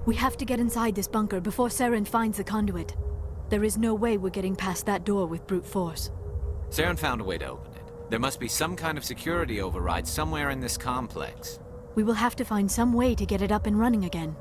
We have to get inside this bunker before Saren finds the conduit. There is no way we're getting past that door with brute force. Saren found a way to open it. There must be some kind of security override somewhere in this complex. We will have to find some way to get it up and running again.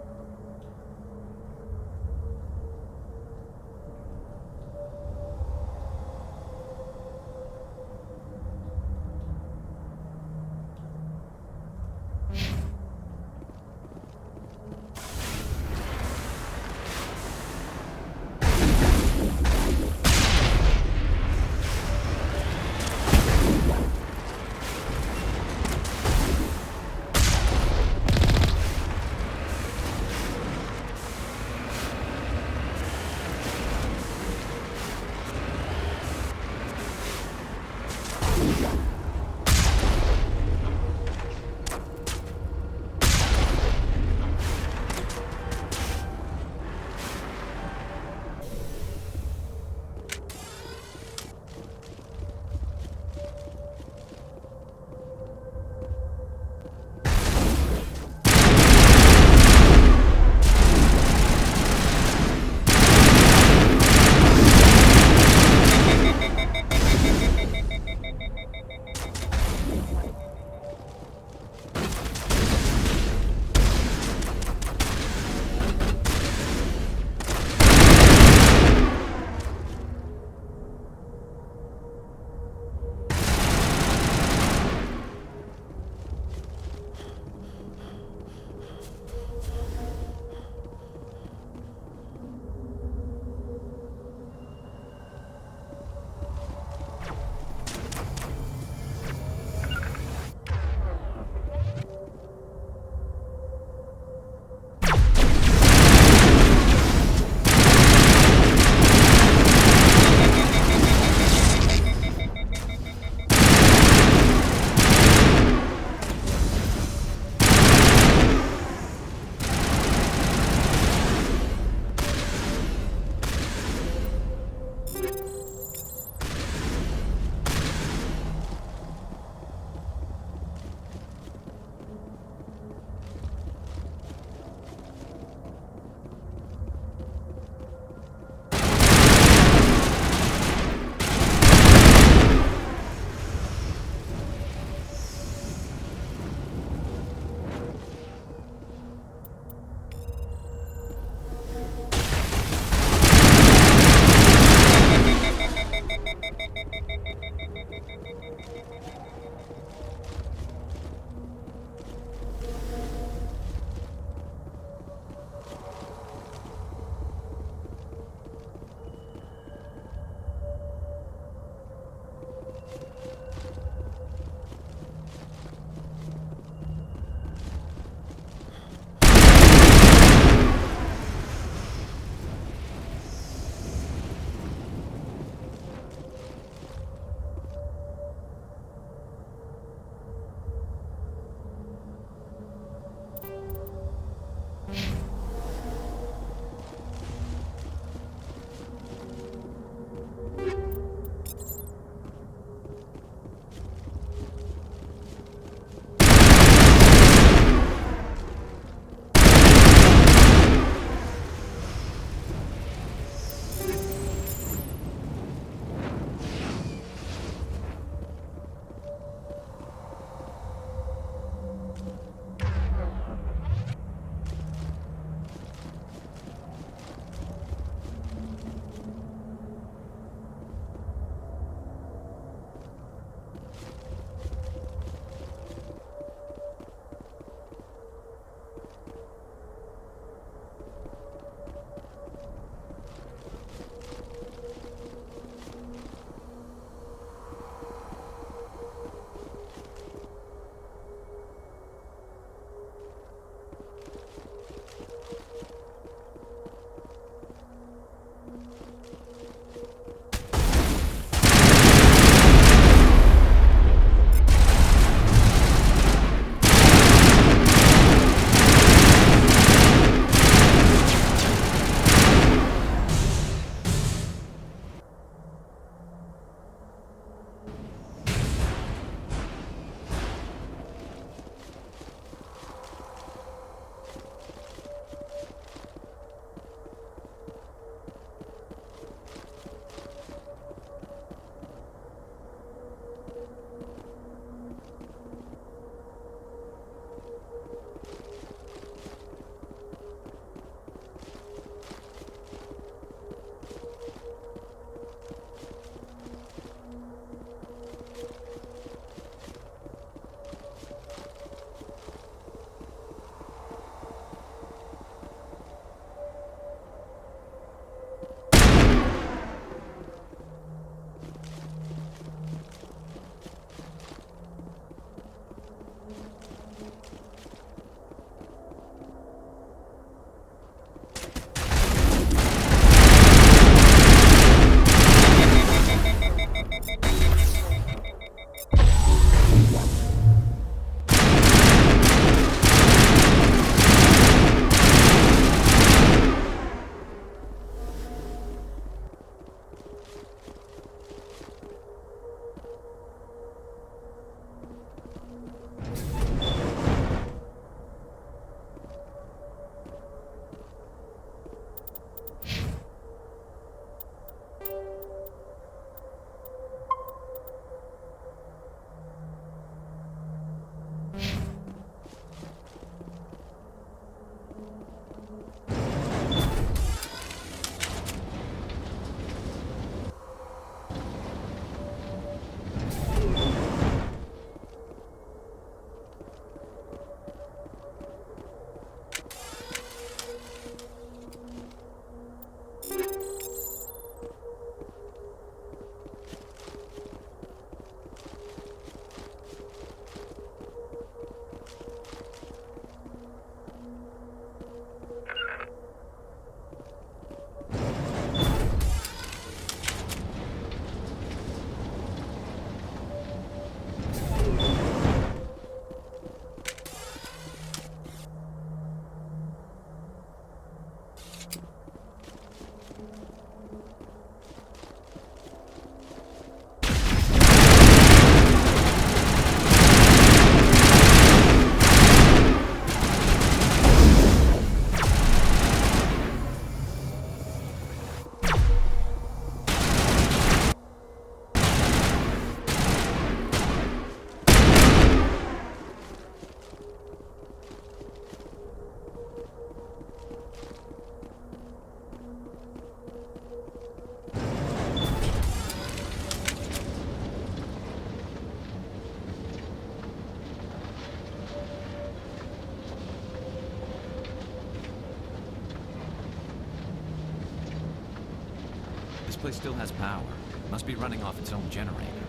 place still has power. Must be running off its own generator.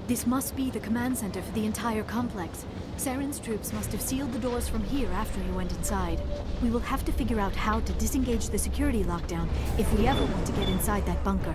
This must be the command center for the entire complex. Saren's troops must have sealed the doors from here after he went inside. We will have to figure out how to disengage the security lockdown if we ever want to get inside that bunker.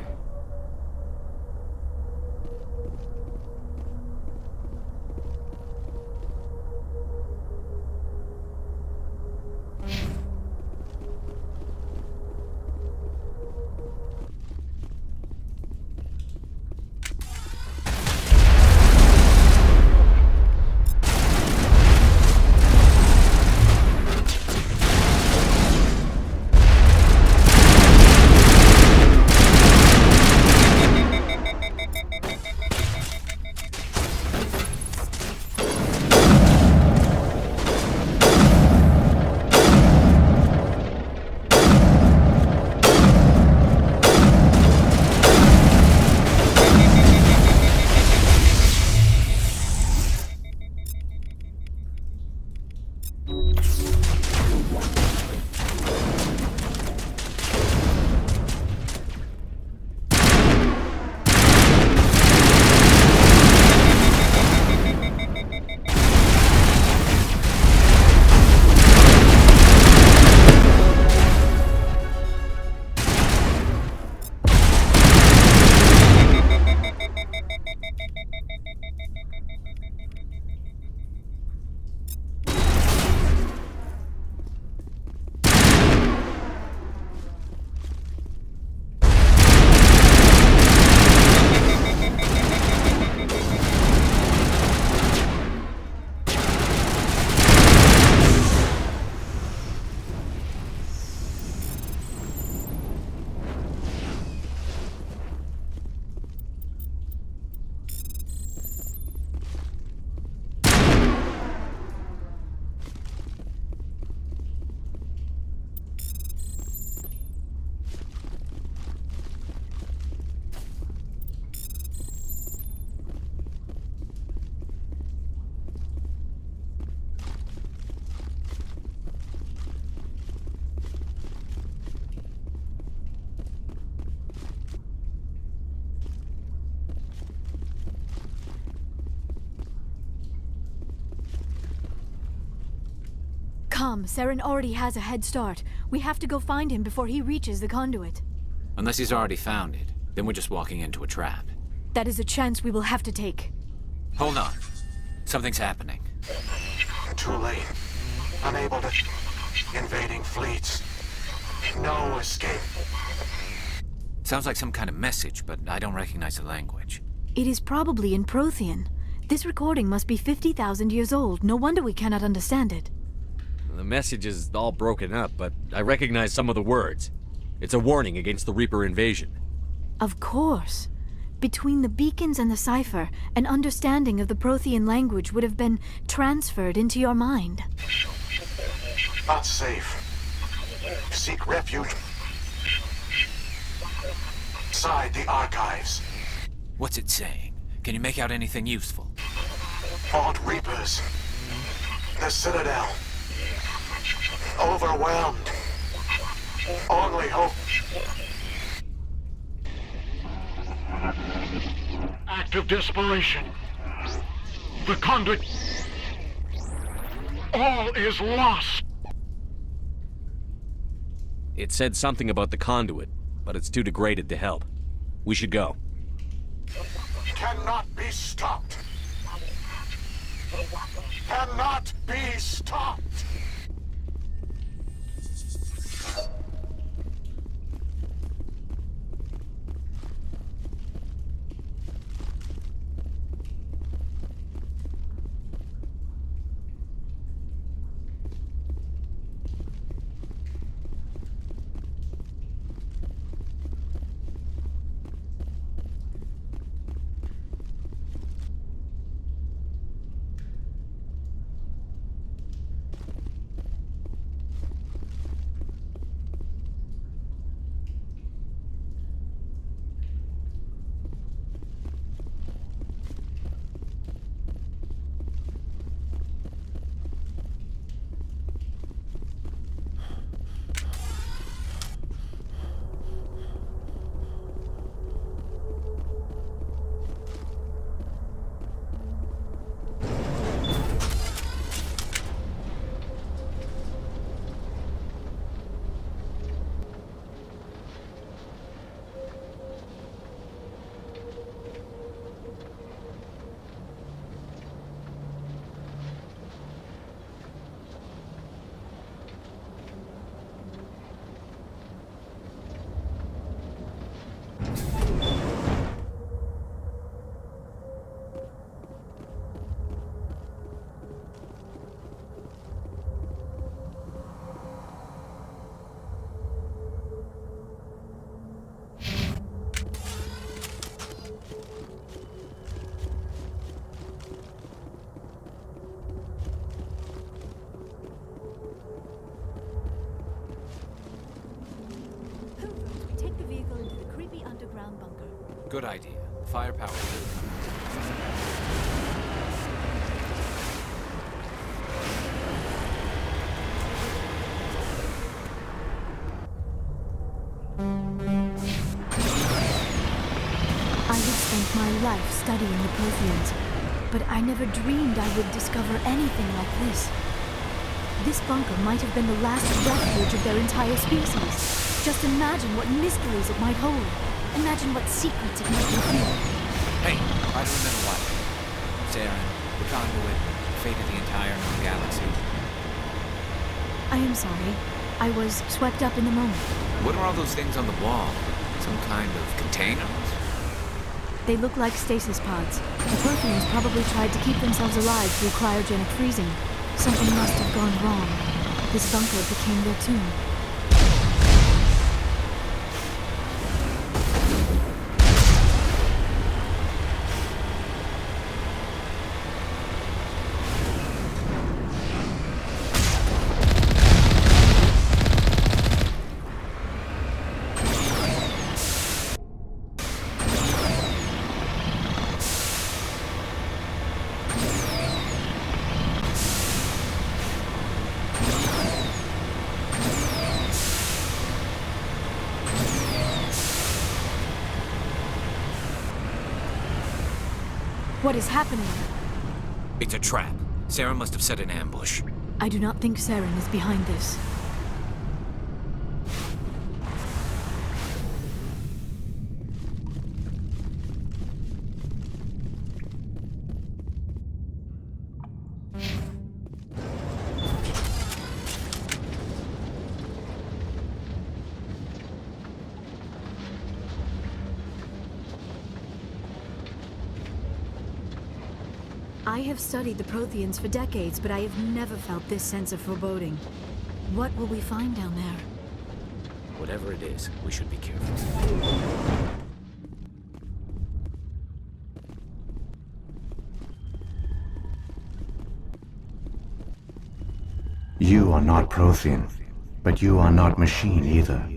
Come, Saren already has a head start. We have to go find him before he reaches the conduit. Unless he's already found it, then we're just walking into a trap. That is a chance we will have to take. Hold on. Something's happening. Too late. Unable to... Invading fleets. No escape. Sounds like some kind of message, but I don't recognize the language. It is probably in Prothean. This recording must be 50,000 years old. No wonder we cannot understand it. The message is all broken up, but I recognize some of the words. It's a warning against the Reaper invasion. Of course. Between the beacons and the cipher, an understanding of the Prothean language would have been transferred into your mind. Not safe. Seek refuge inside the archives. What's it saying? Can you make out anything useful? Fought Reapers. The Citadel. Overwhelmed. Only hope. Act of desperation. The conduit. All is lost. It said something about the conduit, but it's too degraded to help. We should go. Cannot be stopped. Cannot be stopped. Good idea. Firepower. I have spent my life studying the Protheans, but I never dreamed I would discover anything like this. This bunker might have been the last refuge of their entire species. Just imagine what mysteries it might hold. Imagine what secrets it might reveal. Hey, try to remember what? Saren, the conduit, the fate of the entire known galaxy. I am sorry. I was swept up in the moment. What are all those things on the wall? Some kind of containers? They look like stasis pods. The Protheans probably tried to keep themselves alive through cryogenic freezing. Something must have gone wrong. This bunker became their tomb. What is happening? It's a trap. Saren must have set an ambush. I do not think Saren is behind this. I have studied the Protheans for decades, but I have never felt this sense of foreboding. What will we find down there? Whatever it is, we should be careful. You are not Prothean, but you are not machine either.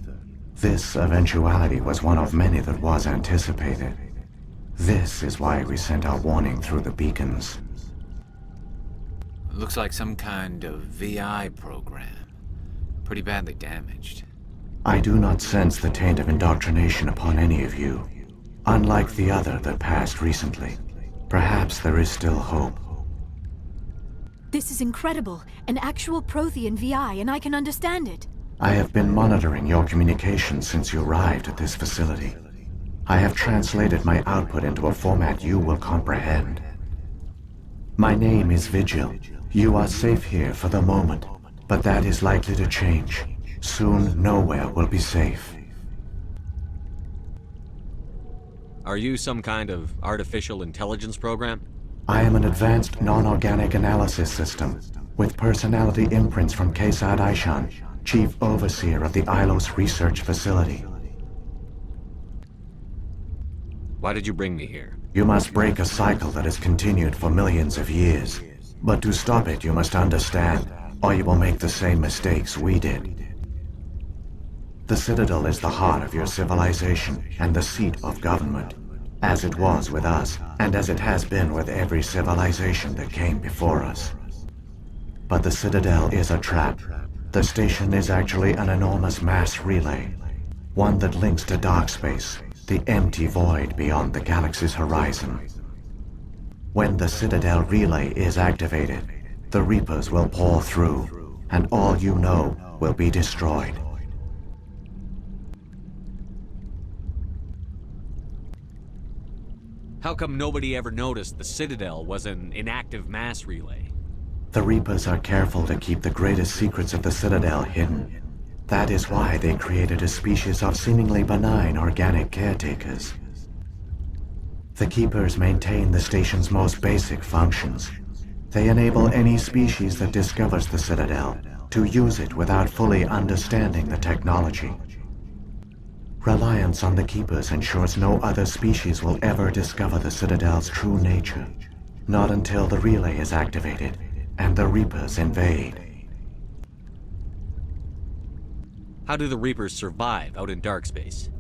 This eventuality was one of many that was anticipated. This is why we sent our warning through the beacons. Looks like some kind of VI program. Pretty badly damaged. I do not sense the taint of indoctrination upon any of you. Unlike the other that passed recently. Perhaps there is still hope. This is incredible. An actual Prothean VI, and I can understand it. I have been monitoring your communications since you arrived at this facility. I have translated my output into a format you will comprehend. My name is Vigil. You are safe here for the moment, but that is likely to change. Soon, nowhere will be safe. Are you some kind of artificial intelligence program? I am an advanced non-organic analysis system, with personality imprints from Kesad Aishan, Chief Overseer of the Ilos Research Facility. Why did you bring me here? You must break a cycle that has continued for millions of years. But to stop it, you must understand, or you will make the same mistakes we did. The Citadel is the heart of your civilization and the seat of government, as it was with us, and as it has been with every civilization that came before us. But the Citadel is a trap. The station is actually an enormous mass relay, one that links to dark space, the empty void beyond the galaxy's horizon. When the Citadel relay is activated, the Reapers will pour through, and all you know will be destroyed. How come nobody ever noticed the Citadel was an inactive mass relay? The Reapers are careful to keep the greatest secrets of the Citadel hidden. That is why they created a species of seemingly benign organic caretakers. The Keepers maintain the station's most basic functions. They enable any species that discovers the Citadel to use it without fully understanding the technology. Reliance on the Keepers ensures no other species will ever discover the Citadel's true nature. Not until the relay is activated and the Reapers invade. How do the Reapers survive out in dark space?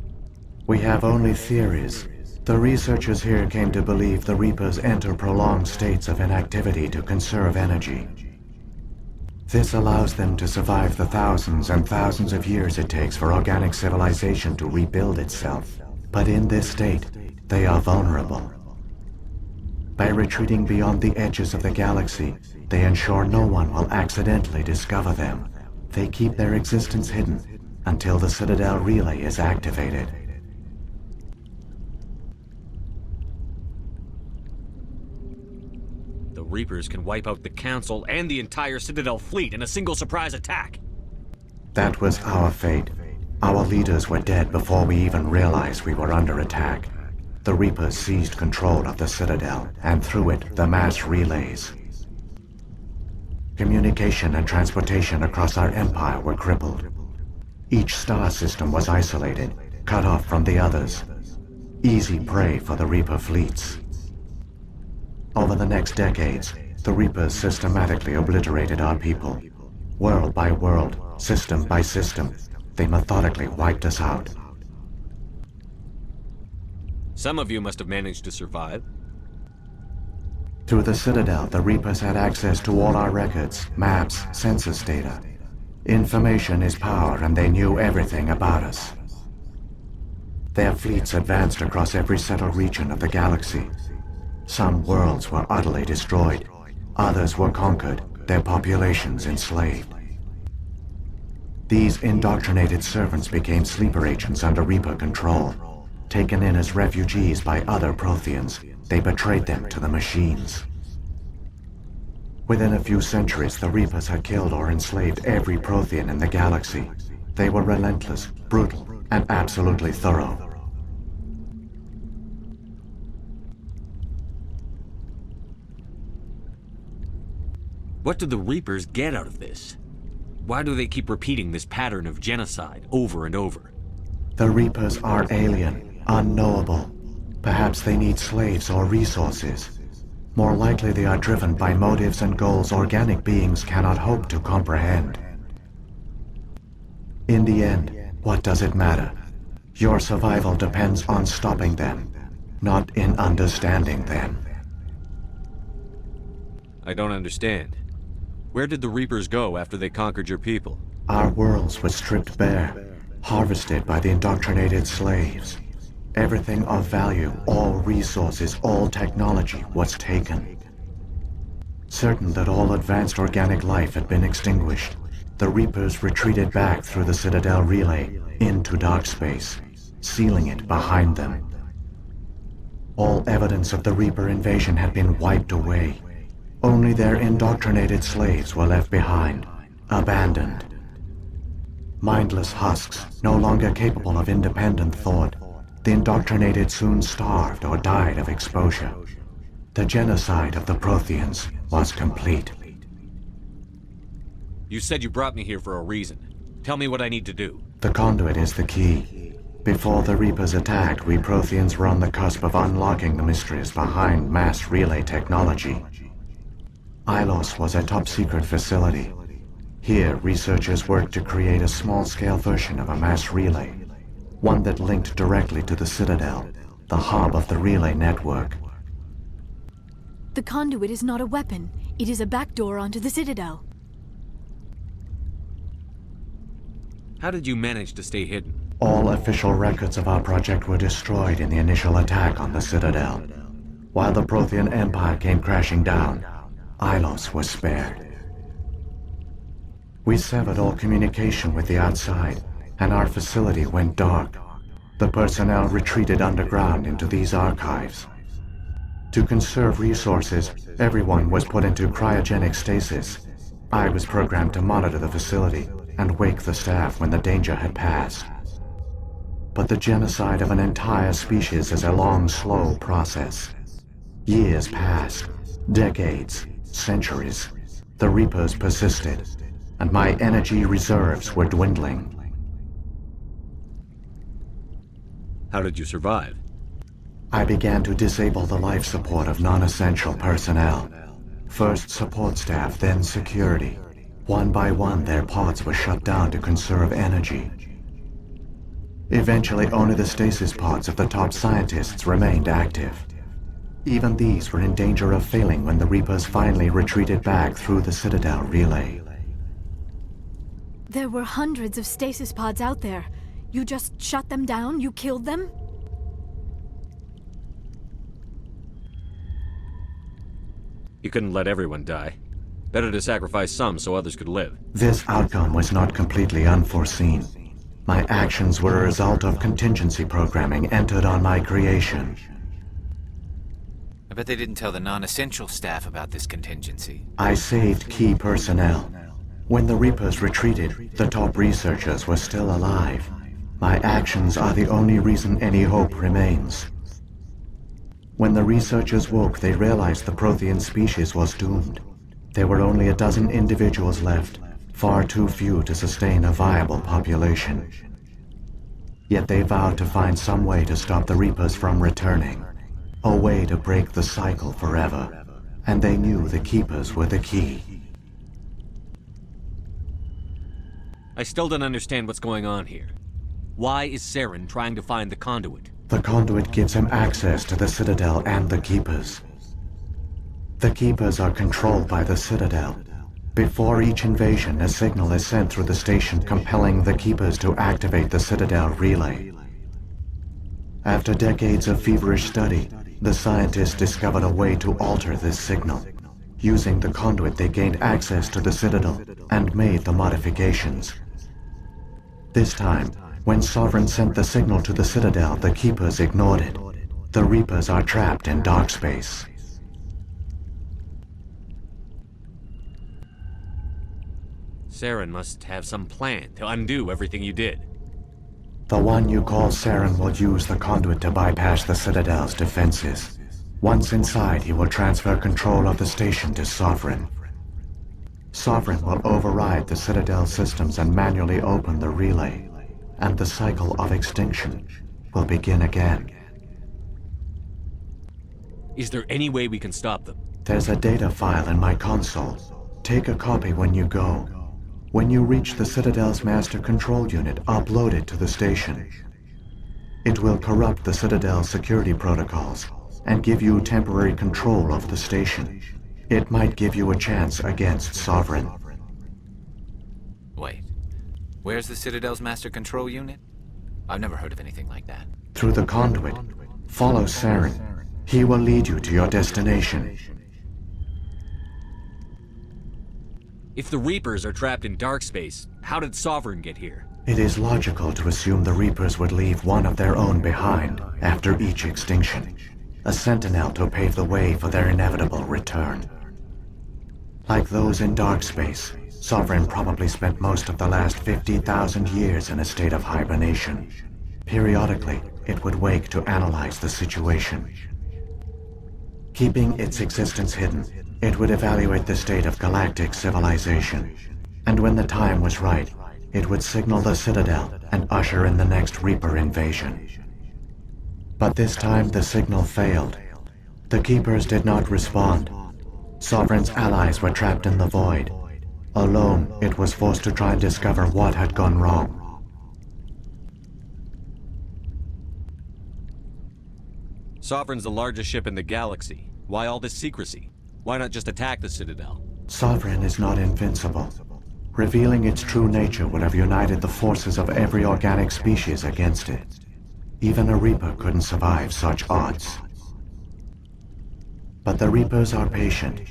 We have only theories. The researchers here came to believe the Reapers enter prolonged states of inactivity to conserve energy. This allows them to survive the thousands and thousands of years it takes for organic civilization to rebuild itself. But in this state, they are vulnerable. By retreating beyond the edges of the galaxy, they ensure no one will accidentally discover them. They keep their existence hidden until the Citadel relay is activated. The Reapers can wipe out the Council and the entire Citadel fleet in a single surprise attack. That was our fate. Our leaders were dead before we even realized we were under attack. The Reapers seized control of the Citadel, and through it, the mass relays. Communication and transportation across our empire were crippled. Each star system was isolated, cut off from the others. Easy prey for the Reaper fleets. Over the next decades, the Reapers systematically obliterated our people. World by world, system by system, they methodically wiped us out. Some of you must have managed to survive. Through the Citadel, the Reapers had access to all our records, maps, census data. Information is power, and they knew everything about us. Their fleets advanced across every settled region of the galaxy. Some worlds were utterly destroyed. Others were conquered, their populations enslaved. These indoctrinated servants became sleeper agents under Reaper control. Taken in as refugees by other Protheans, they betrayed them to the machines. Within a few centuries, the Reapers had killed or enslaved every Prothean in the galaxy. They were relentless, brutal, and absolutely thorough. What do the Reapers get out of this? Why do they keep repeating this pattern of genocide over and over? The Reapers are alien, unknowable. Perhaps they need slaves or resources. More likely they are driven by motives and goals organic beings cannot hope to comprehend. In the end, what does it matter? Your survival depends on stopping them, not in understanding them. I don't understand. Where did the Reapers go after they conquered your people? Our worlds were stripped bare, harvested by the indoctrinated slaves. Everything of value, all resources, all technology was taken. Certain that all advanced organic life had been extinguished, the Reapers retreated back through the Citadel relay into dark space, sealing it behind them. All evidence of the Reaper invasion had been wiped away. Only their indoctrinated slaves were left behind, abandoned. Mindless husks, no longer capable of independent thought, the indoctrinated soon starved or died of exposure. The genocide of the Protheans was complete. You said you brought me here for a reason. Tell me what I need to do. The conduit is the key. Before the Reapers attacked, we Protheans were on the cusp of unlocking the mysteries behind mass relay technology. Ilos was a top-secret facility. Here, researchers worked to create a small-scale version of a mass relay, one that linked directly to the Citadel, the hub of the relay network. The conduit is not a weapon. It is a backdoor onto the Citadel. How did you manage to stay hidden? All official records of our project were destroyed in the initial attack on the Citadel. While the Prothean Empire came crashing down, Ilos was spared. We severed all communication with the outside, and our facility went dark. The personnel retreated underground into these archives. To conserve resources, everyone was put into cryogenic stasis. I was programmed to monitor the facility and wake the staff when the danger had passed. But the genocide of an entire species is a long, slow process. Years passed, decades, centuries. The Reapers persisted, and my energy reserves were dwindling. How did you survive? I began to disable the life support of non-essential personnel. First support staff, then security. One by one, their pods were shut down to conserve energy. Eventually, only the stasis pods of the top scientists remained active. Even these were in danger of failing when the Reapers finally retreated back through the Citadel relay. There were hundreds of stasis pods out there. You just shut them down? You killed them? You couldn't let everyone die. Better to sacrifice some so others could live. This outcome was not completely unforeseen. My actions were a result of contingency programming entered on my creation. I bet they didn't tell the non-essential staff about this contingency. I saved key personnel. When the Reapers retreated, the top researchers were still alive. My actions are the only reason any hope remains. When the researchers woke, they realized the Prothean species was doomed. There were only a dozen individuals left, far too few to sustain a viable population. Yet they vowed to find some way to stop the Reapers from returning. A way to break the cycle forever. And they knew the Keepers were the key. I still don't understand what's going on here. Why is Saren trying to find the conduit? The conduit gives him access to the Citadel and the Keepers. The Keepers are controlled by the Citadel. Before each invasion, a signal is sent through the station compelling the Keepers to activate the Citadel relay. After decades of feverish study, the scientists discovered a way to alter this signal. Using the conduit, they gained access to the Citadel and made the modifications. This time, when Sovereign sent the signal to the Citadel, the Keepers ignored it. The Reapers are trapped in dark space. Saren must have some plan to undo everything you did. The one you call Saren will use the conduit to bypass the Citadel's defenses. Once inside, he will transfer control of the station to Sovereign. Sovereign will override the Citadel systems and manually open the relay, and the cycle of extinction will begin again. Is there any way we can stop them? There's a data file in my console. Take a copy when you go. When you reach the Citadel's master control unit, upload it to the station. It will corrupt the Citadel's security protocols and give you temporary control of the station. It might give you a chance against Sovereign. Wait. Where's the Citadel's master control unit? I've never heard of anything like that. Through the conduit, follow Saren. He will lead you to your destination. If the Reapers are trapped in dark space, how did Sovereign get here? It is logical to assume the Reapers would leave one of their own behind after each extinction. A sentinel to pave the way for their inevitable return. Like those in dark space, Sovereign probably spent most of the last 50,000 years in a state of hibernation. Periodically, it would wake to analyze the situation. Keeping its existence hidden, it would evaluate the state of galactic civilization. And when the time was right, it would signal the Citadel and usher in the next Reaper invasion. But this time the signal failed. The Keepers did not respond. Sovereign's allies were trapped in the void. Alone, it was forced to try and discover what had gone wrong. Sovereign's the largest ship in the galaxy. Why all this secrecy? Why not just attack the Citadel? Sovereign is not invincible. Revealing its true nature would have united the forces of every organic species against it. Even a Reaper couldn't survive such odds. But the Reapers are patient.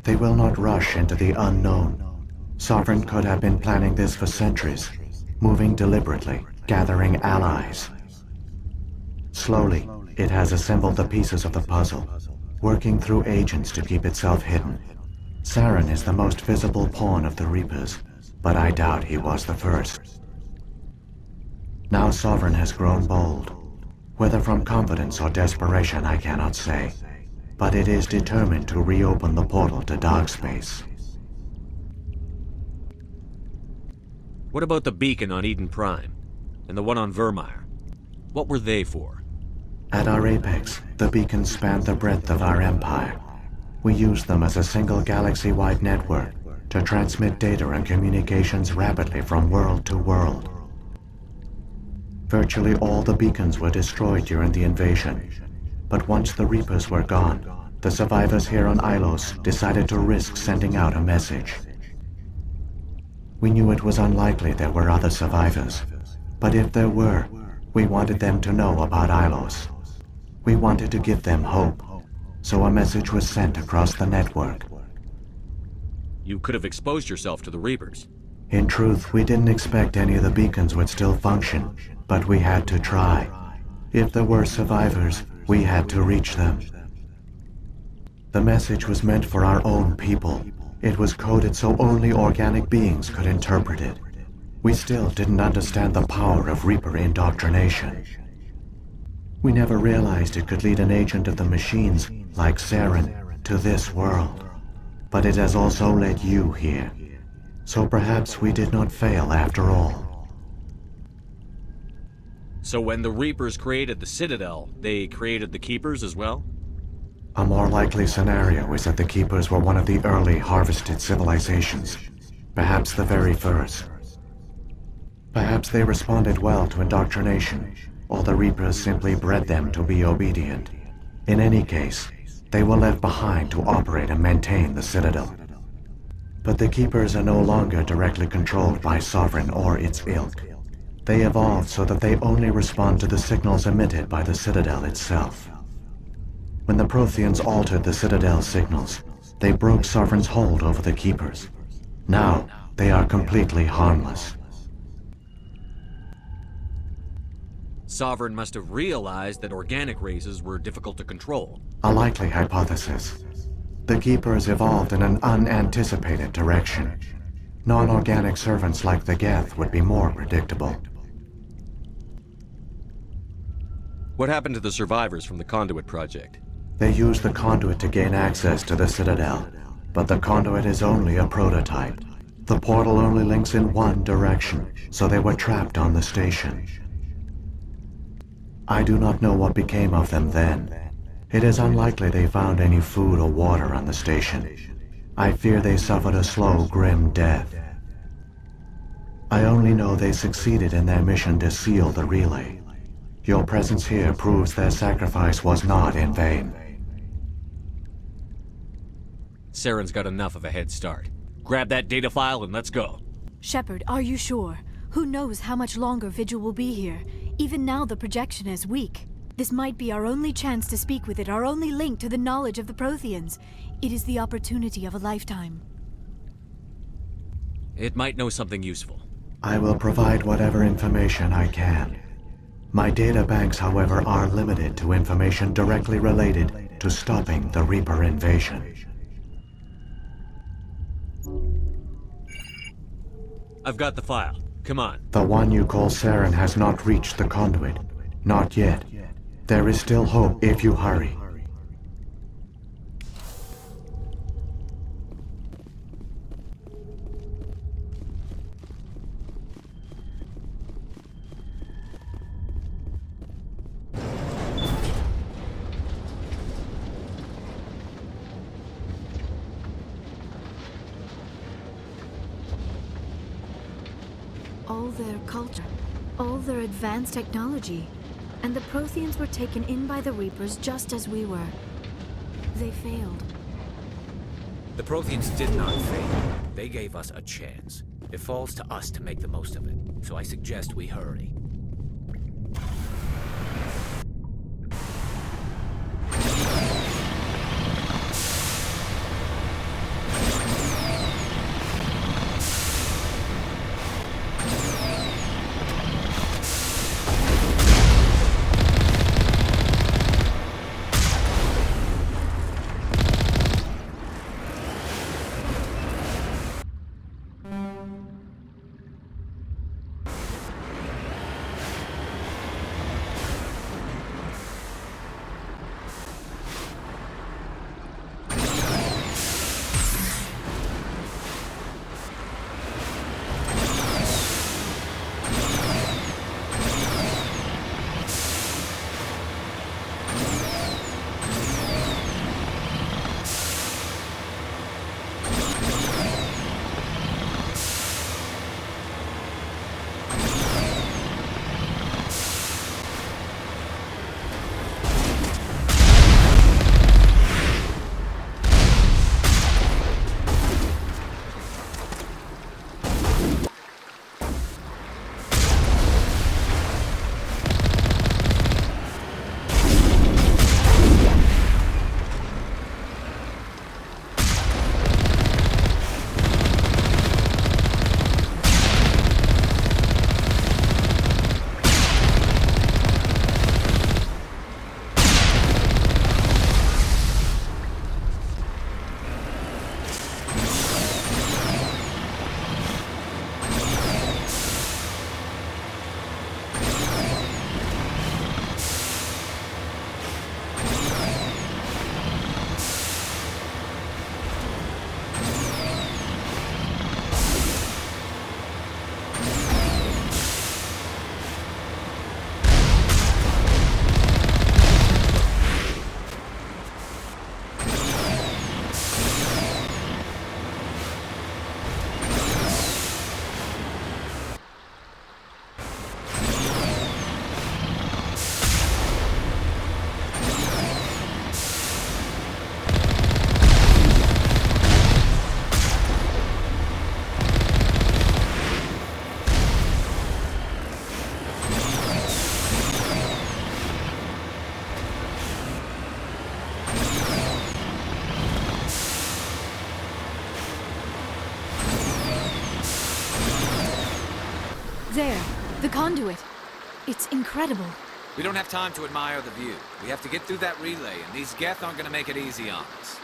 They will not rush into the unknown. Sovereign could have been planning this for centuries, moving deliberately, gathering allies. Slowly, it has assembled the pieces of the puzzle, working through agents to keep itself hidden. Saren is the most visible pawn of the Reapers, but I doubt he was the first. Now Sovereign has grown bold. Whether from confidence or desperation, I cannot say. But it is determined to reopen the portal to dark space. What about the beacon on Eden Prime? And the one on Vermeer? What were they for? At our apex, the beacons spanned the breadth of our empire. We used them as a single galaxy-wide network to transmit data and communications rapidly from world to world. Virtually all the beacons were destroyed during the invasion. But once the Reapers were gone, the survivors here on Ilos decided to risk sending out a message. We knew it was unlikely there were other survivors, but if there were, we wanted them to know about Ilos. We wanted to give them hope, so a message was sent across the network. You could have exposed yourself to the Reapers. In truth, we didn't expect any of the beacons would still function, but we had to try. If there were survivors, we had to reach them. The message was meant for our own people. It was coded so only organic beings could interpret it. We still didn't understand the power of Reaper indoctrination. We never realized it could lead an agent of the machines, like Saren, to this world. But it has also led you here. So perhaps we did not fail after all. So when the Reapers created the Citadel, they created the Keepers as well? A more likely scenario is that the Keepers were one of the early harvested civilizations, perhaps the very first. Perhaps they responded well to indoctrination, or the Reapers simply bred them to be obedient. In any case, they were left behind to operate and maintain the Citadel. But the Keepers are no longer directly controlled by Sovereign or its ilk. They evolved so that they only respond to the signals emitted by the Citadel itself. When the Protheans altered the Citadel's signals, they broke Sovereign's hold over the Keepers. Now, they are completely harmless. Sovereign must have realized that organic races were difficult to control. A likely hypothesis. The Keepers evolved in an unanticipated direction. Non-organic servants like the Geth would be more predictable. What happened to the survivors from the Conduit Project? They used the conduit to gain access to the Citadel, but the conduit is only a prototype. The portal only links in one direction, so they were trapped on the station. I do not know what became of them then. It is unlikely they found any food or water on the station. I fear they suffered a slow, grim death. I only know they succeeded in their mission to seal the relay. Your presence here proves their sacrifice was not in vain. Saren's got enough of a head start. Grab that data file and let's go. Shepard, are you sure? Who knows how much longer Vigil will be here? Even now the projection is weak. This might be our only chance to speak with it, our only link to the knowledge of the Protheans. It is the opportunity of a lifetime. It might know something useful. I will provide whatever information I can. My data banks, however, are limited to information directly related to stopping the Reaper invasion. I've got the file. Come on. The one you call Saren has not reached the conduit. Not yet. There is still hope if you hurry. All their culture, all their advanced technology, and the Protheans were taken in by the Reapers just as we were. They failed. The Protheans did not fail. They gave us a chance. It falls to us to make the most of it, so I suggest we hurry. there. The conduit. It's incredible. We don't have time to admire the view. We have to get through that relay, and these Geth aren't gonna make it easy on us.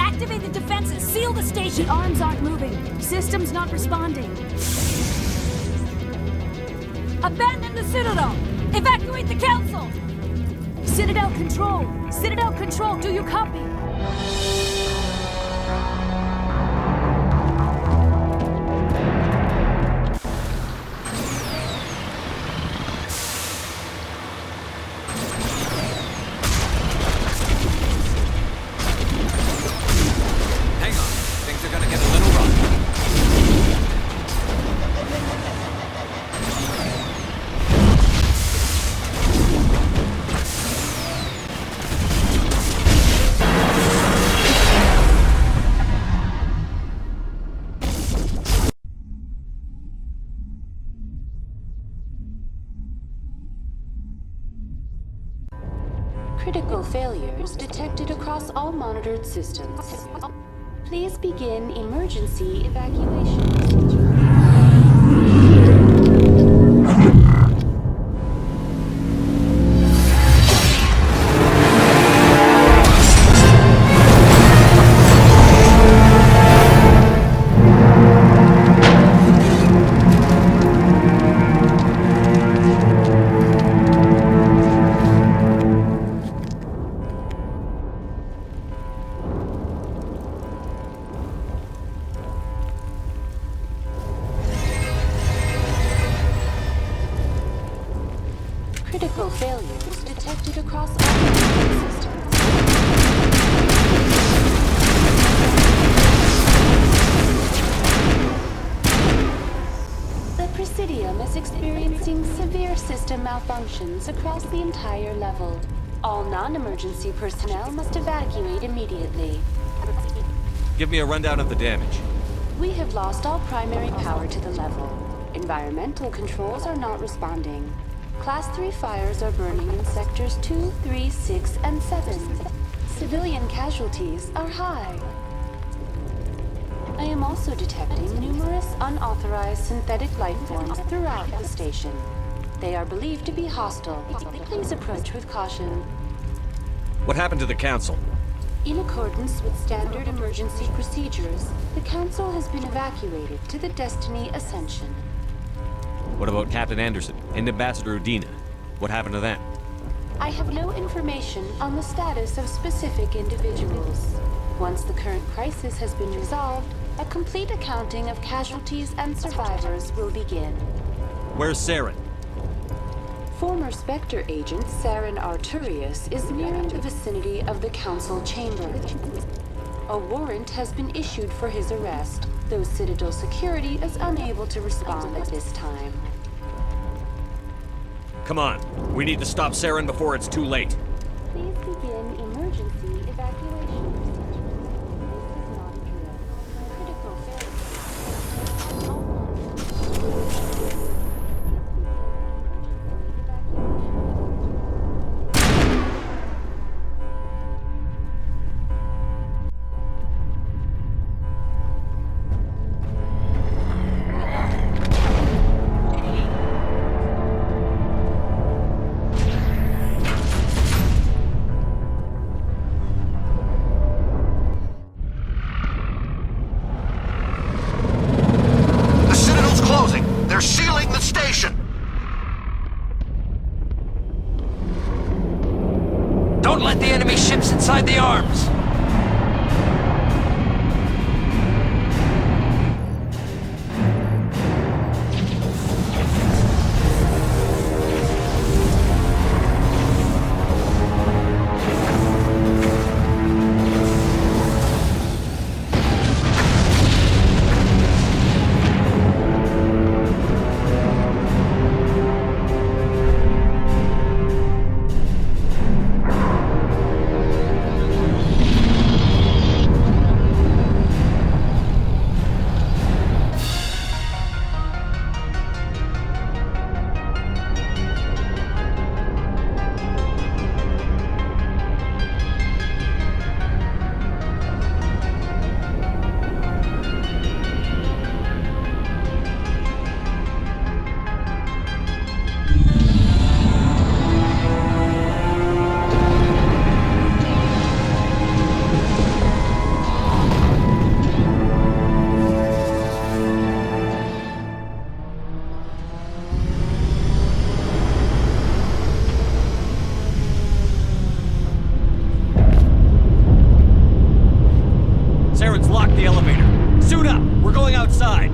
Activate the defenses! Seal the station! The arms aren't moving. Systems not responding. Abandon the Citadel! Evacuate the Council! Citadel Control! Citadel Control, do you copy? Hang on. Things are gonna get a little rough. Critical failures detected across all monitored systems. Please begin emergency evacuation. Critical failures detected across all monitored systems. The Presidium is experiencing severe system malfunctions across the entire level. All non-emergency personnel must evacuate immediately. Give me a rundown of the damage. We have lost all primary power to the level. Environmental controls are not responding. Class 3 fires are burning in sectors 2, 3, 6, and 7. Civilian casualties are high. I am also detecting numerous unauthorized synthetic life forms throughout the station. They are believed to be hostile. Please approach with caution. What happened to the Council? In accordance with standard emergency procedures, the Council has been evacuated to the Destiny Ascension. What about Captain Anderson and Ambassador Udina? What happened to them? I have no information on the status of specific individuals. Once the current crisis has been resolved, a complete accounting of casualties and survivors will begin. Where's Saren? Former Spectre agent Saren Traitorous is nearing the vicinity of the Council chamber. A warrant has been issued for his arrest, though Citadel security is unable to respond at this time. Come on. We need to stop Saren before it's too late. Please begin emergency evacuation. This is not a drill. Critical failure. All monitors. Don't let the enemy ships inside the arms! the elevator. Suit up! We're going outside!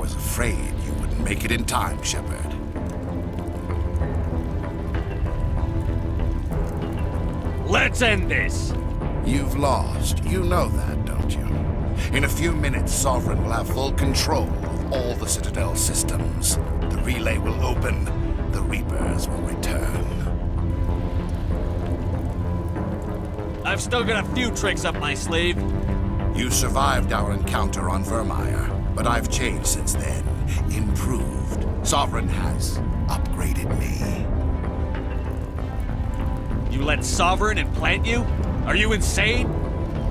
was afraid you wouldn't make it in time, Shepard. Let's end this! You've lost. You know that, don't you? In a few minutes, Sovereign will have full control of all the Citadel systems. The relay will open. The Reapers will return. I've still got a few tricks up my sleeve. You survived our encounter on Vermeer, but I've changed since then. Improved. Sovereign has upgraded me. You let Sovereign implant you? Are you insane?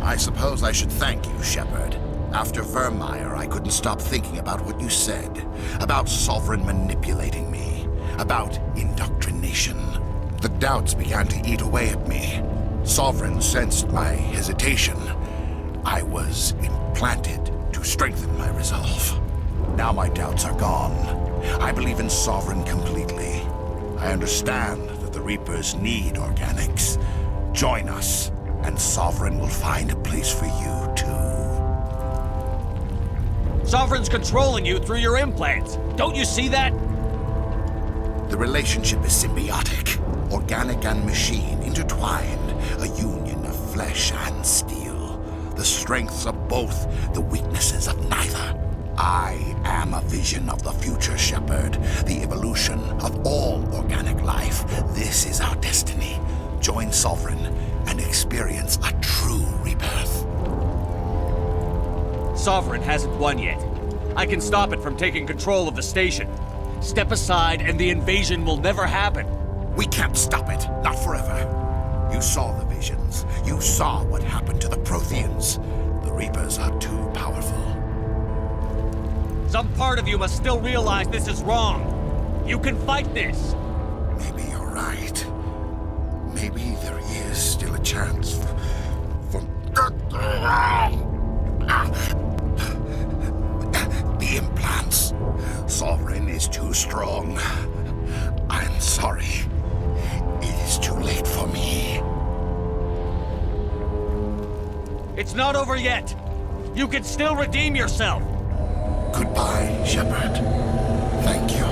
I suppose I should thank you, Shepard. After Vermeer, I couldn't stop thinking about what you said. About Sovereign manipulating me. About indoctrination. The doubts began to eat away at me. Sovereign sensed my hesitation. I was implanted to strengthen my resolve. Now my doubts are gone. I believe in Sovereign completely. I understand that the Reapers need organics. Join us, and Sovereign will find a place for you, too. Sovereign's controlling you through your implants. Don't you see that? The relationship is symbiotic. Organic and machine intertwined. A union of flesh and steel. The strengths of both, the weaknesses of neither. I am a vision of the future, Shepard. The evolution of all organic life. This is our destiny. Join Sovereign and experience a true rebirth. Sovereign hasn't won yet. I can stop it from taking control of the station. Step aside and the invasion will never happen. We can't stop it. Not forever. You saw the visions. You saw what happened to the Protheans. The Reapers are too powerful. Some part of you must still realize this is wrong. You can fight this. Maybe you're right. Maybe there is still a chance for... The implants. Sovereign is too strong. I'm sorry. It is too late for me. It's not over yet. You can still redeem yourself. Goodbye, Shepard. Thank you.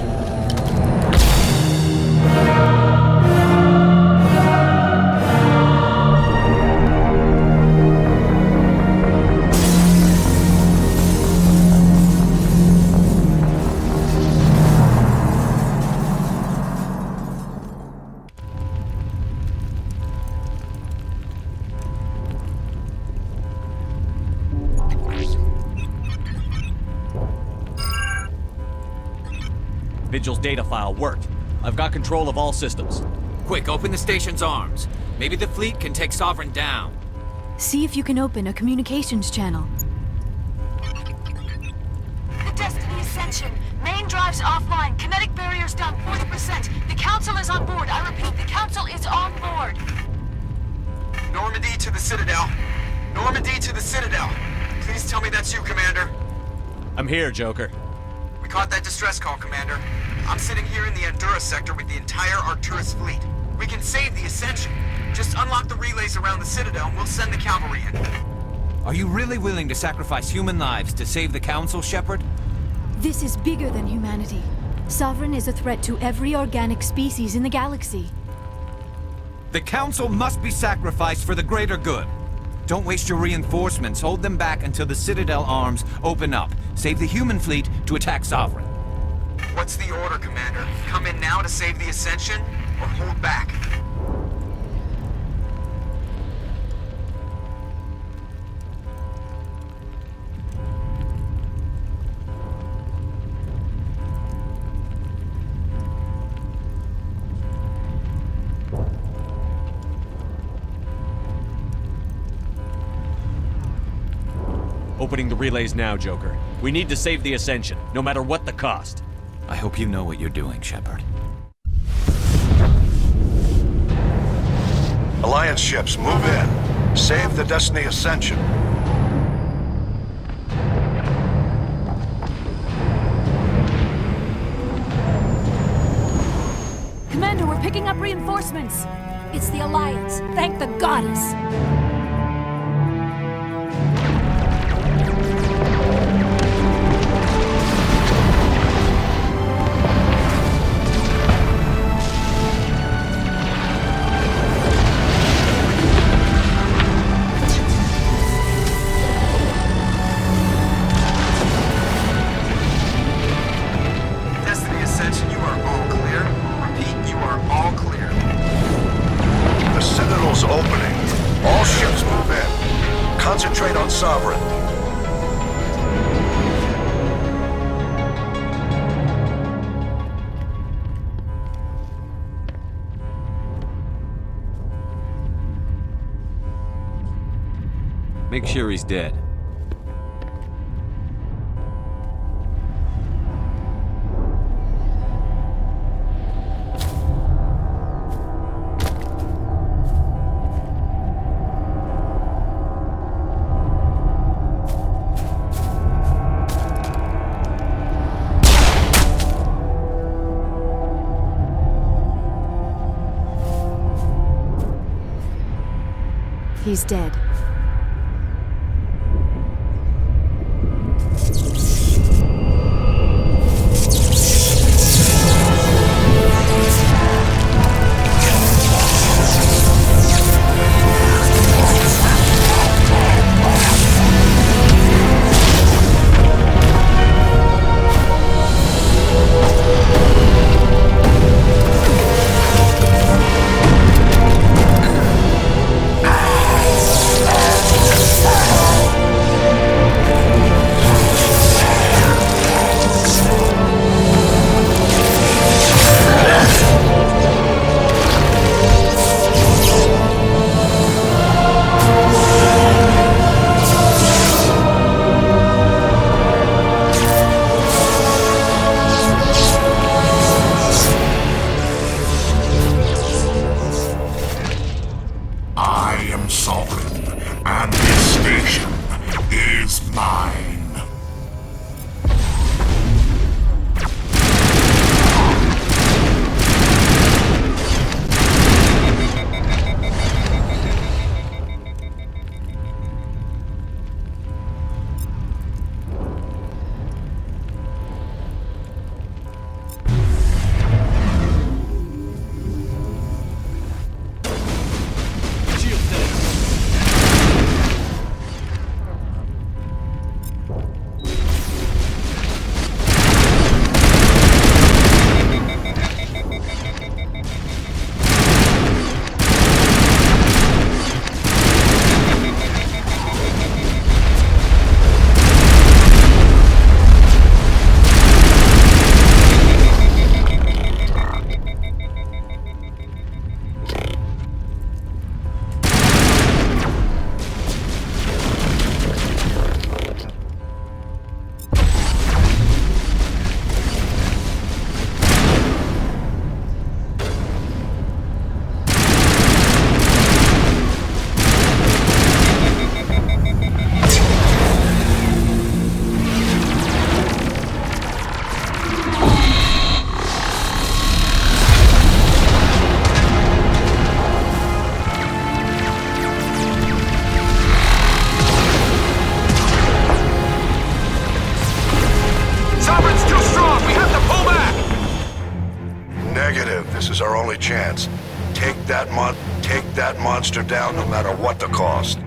Vigil's data file worked. I've got control of all systems. Quick, open the station's arms. Maybe the fleet can take Sovereign down. See if you can open a communications channel. The Destiny Ascension. Main drives offline. Kinetic barriers down 40%. The Council is on board. I repeat, the Council is on board. Normandy to the Citadel. Normandy to the Citadel. Please tell me that's you, Commander. I'm here, Joker. We caught that distress call, Commander. I'm sitting here in the Endura sector with the entire Arcturus fleet. We can save the Ascension. Just unlock the relays around the Citadel and we'll send the cavalry in. Are you really willing to sacrifice human lives to save the Council, Shepard? This is bigger than humanity. Sovereign is a threat to every organic species in the galaxy. The Council must be sacrificed for the greater good. Don't waste your reinforcements. Hold them back until the Citadel arms open up. Save the human fleet to attack Sovereign. What's the order, Commander? Come in now to save the Ascension, or hold back? Opening the relays now, Joker. We need to save the Ascension, no matter what the cost. I hope you know what you're doing, Shepard. Alliance ships, move in. Save the Destiny Ascension. Commander, we're picking up reinforcements. It's the Alliance. Thank the goddess. Make sure he's dead. He's dead. chance. Take that monster down no matter what the cost.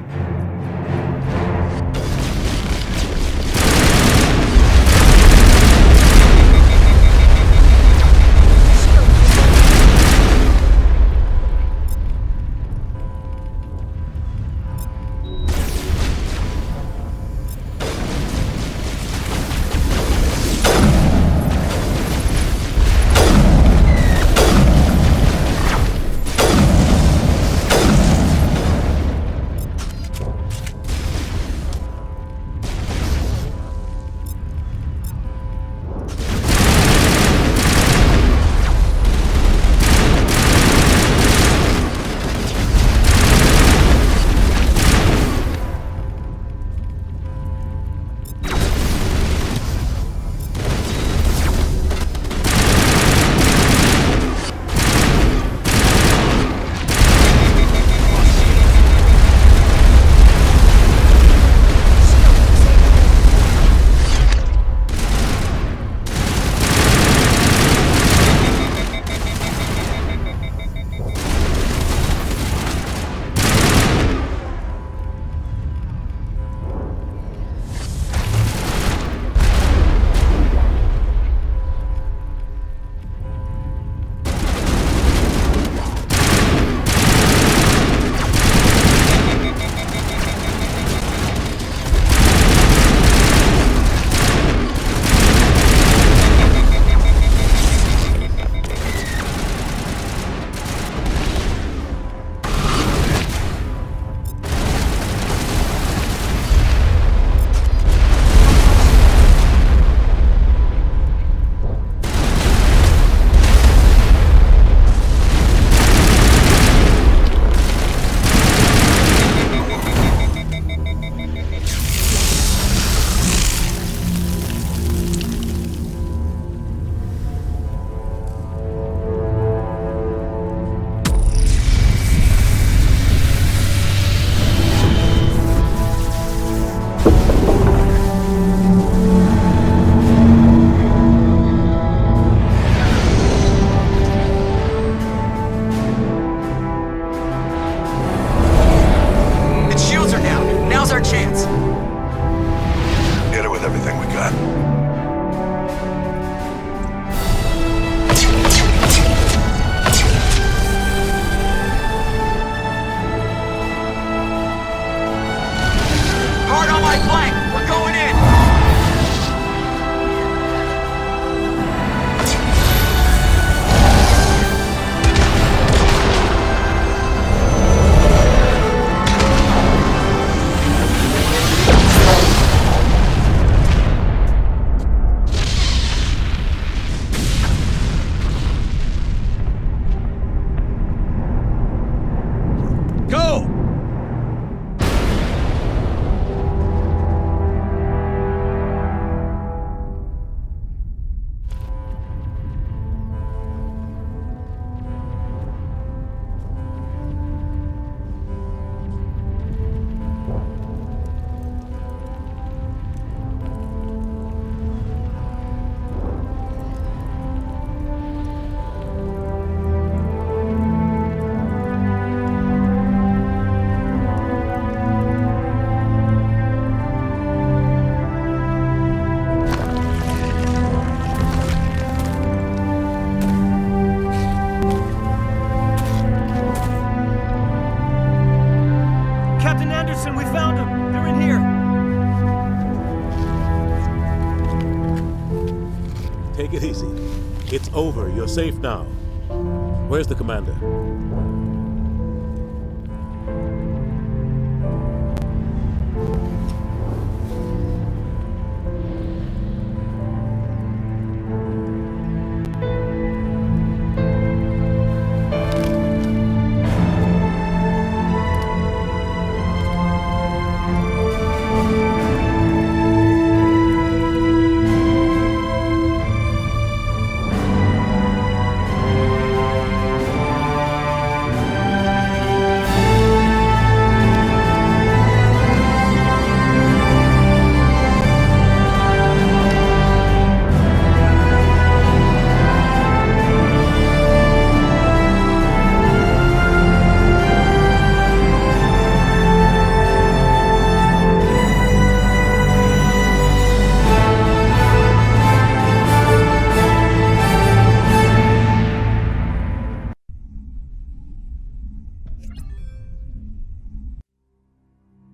Take it easy. It's over. You're safe now. Where's the commander?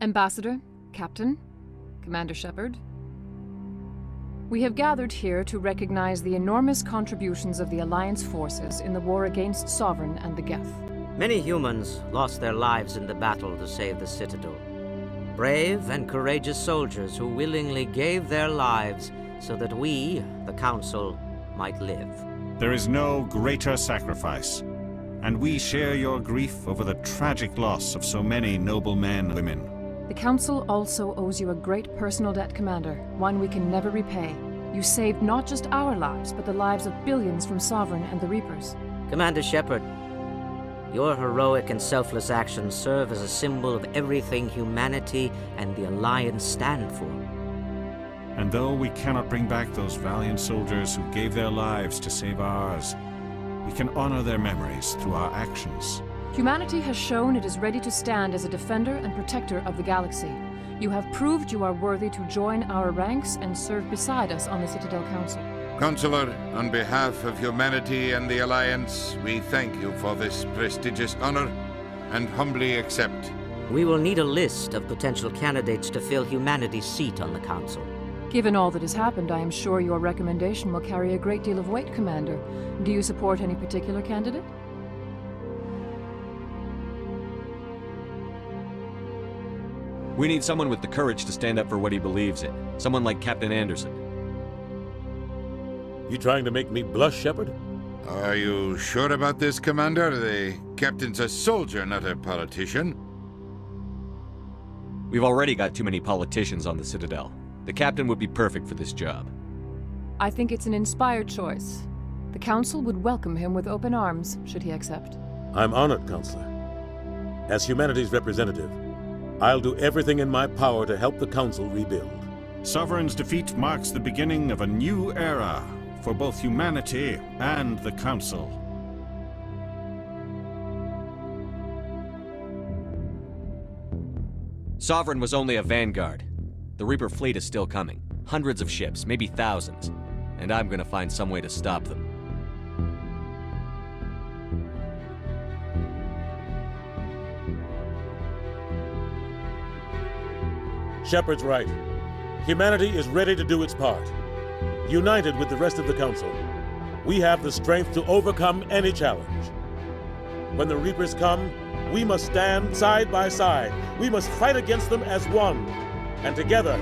Ambassador, Captain, Commander Shepard. We have gathered here to recognize the enormous contributions of the Alliance forces in the war against Sovereign and the Geth. Many humans lost their lives in the battle to save the Citadel. Brave and courageous soldiers who willingly gave their lives so that we, the Council, might live. There is no greater sacrifice, and we share your grief over the tragic loss of so many noble men and women. The Council also owes you a great personal debt, Commander, one we can never repay. You saved not just our lives, but the lives of billions from Sovereign and the Reapers. Commander Shepard, your heroic and selfless actions serve as a symbol of everything humanity and the Alliance stand for. And though we cannot bring back those valiant soldiers who gave their lives to save ours, we can honor their memories through our actions. Humanity has shown it is ready to stand as a defender and protector of the galaxy. You have proved you are worthy to join our ranks and serve beside us on the Citadel Council. Counselor, on behalf of humanity and the Alliance, we thank you for this prestigious honor and humbly accept. We will need a list of potential candidates to fill humanity's seat on the Council. Given all that has happened, I am sure your recommendation will carry a great deal of weight, Commander. Do you support any particular candidate? We need someone with the courage to stand up for what he believes in. Someone like Captain Anderson. You trying to make me blush, Shepard? Are you sure about this, Commander? The captain's a soldier, not a politician. We've already got too many politicians on the Citadel. The captain would be perfect for this job. I think it's an inspired choice. The Council would welcome him with open arms, should he accept. I'm honored, Counselor. As humanity's representative, I'll do everything in my power to help the Council rebuild. Sovereign's defeat marks the beginning of a new era for both humanity and the Council. Sovereign was only a vanguard. The Reaper fleet is still coming. Hundreds of ships, maybe thousands. And I'm gonna find some way to stop them. Shepard's right. Humanity is ready to do its part. United with the rest of the Council, we have the strength to overcome any challenge. When the Reapers come, we must stand side by side. We must fight against them as one. And together,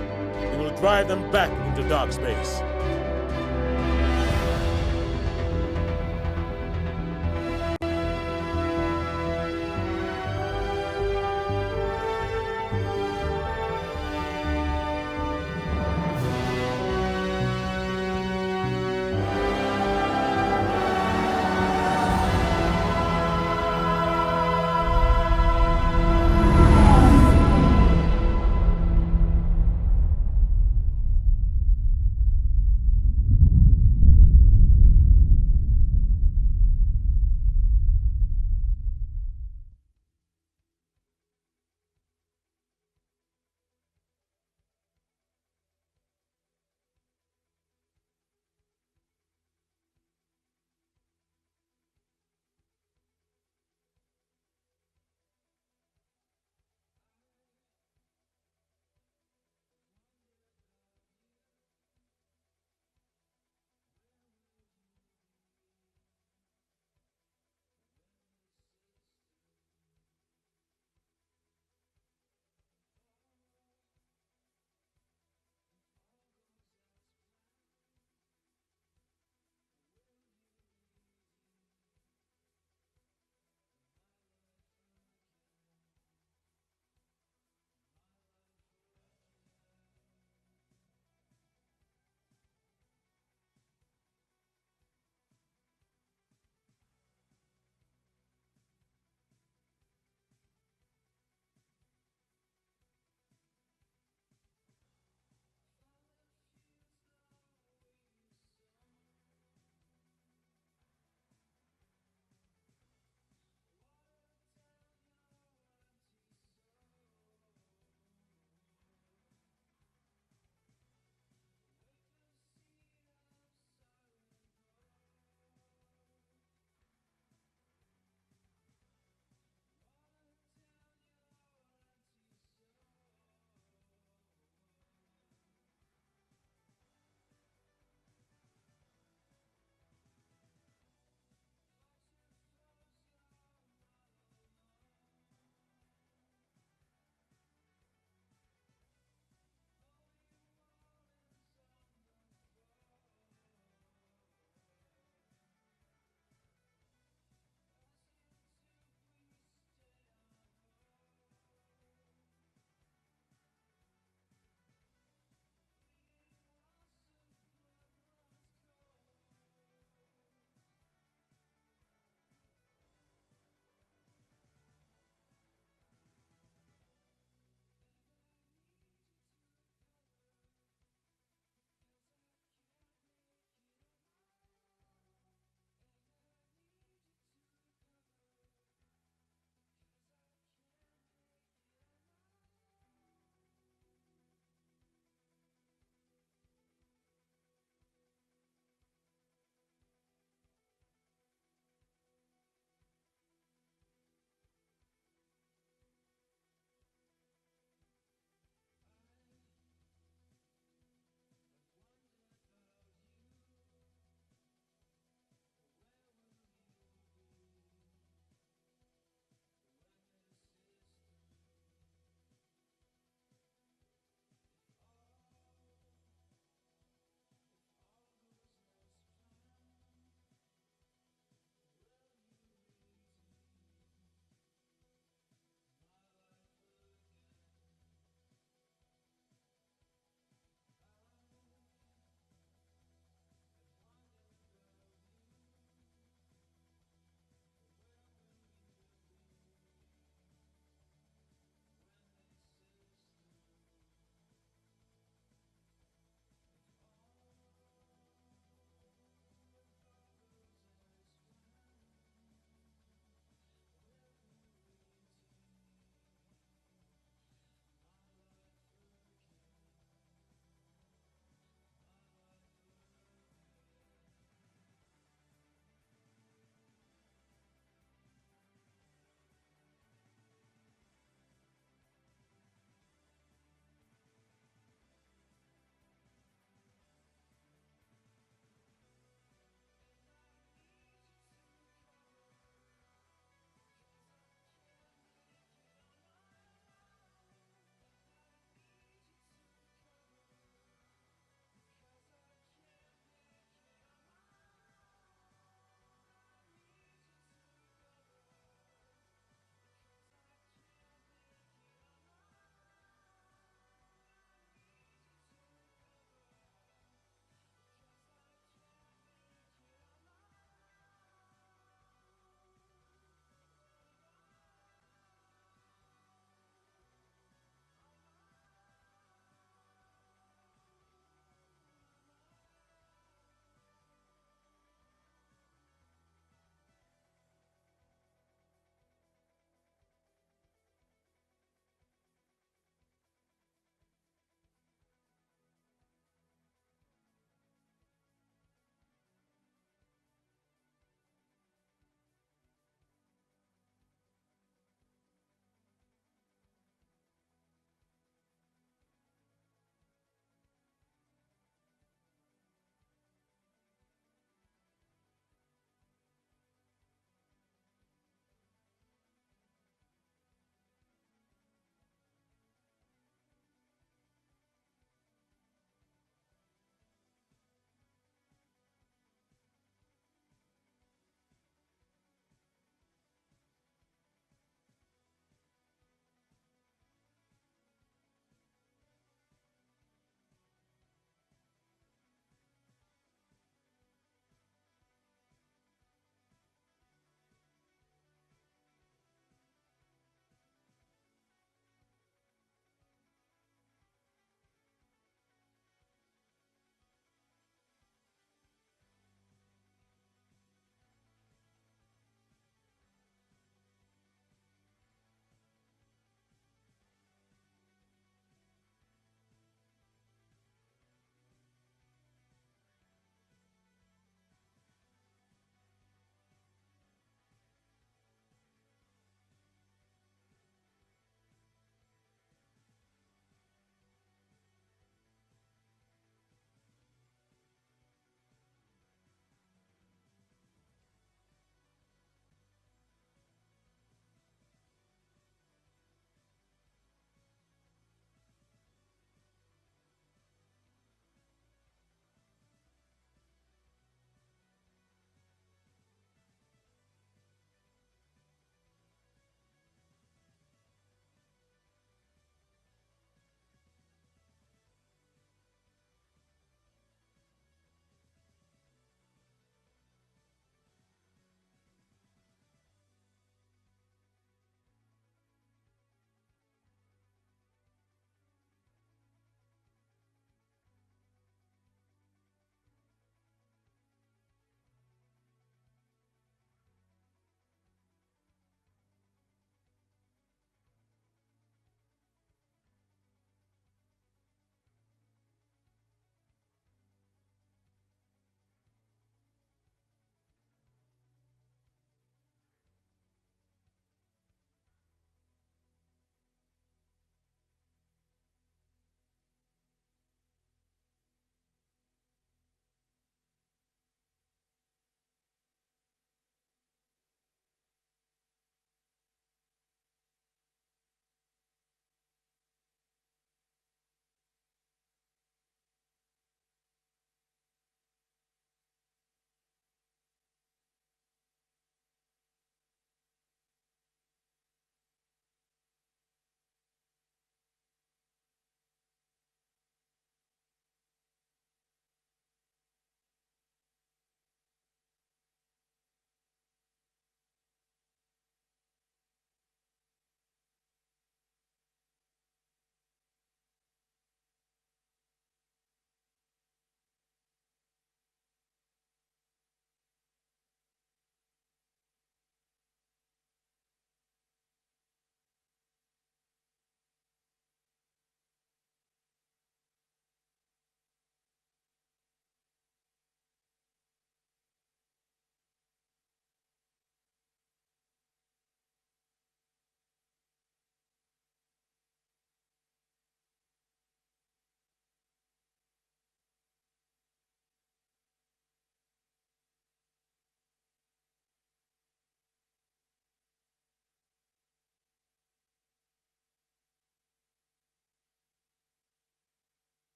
we will drive them back into dark space.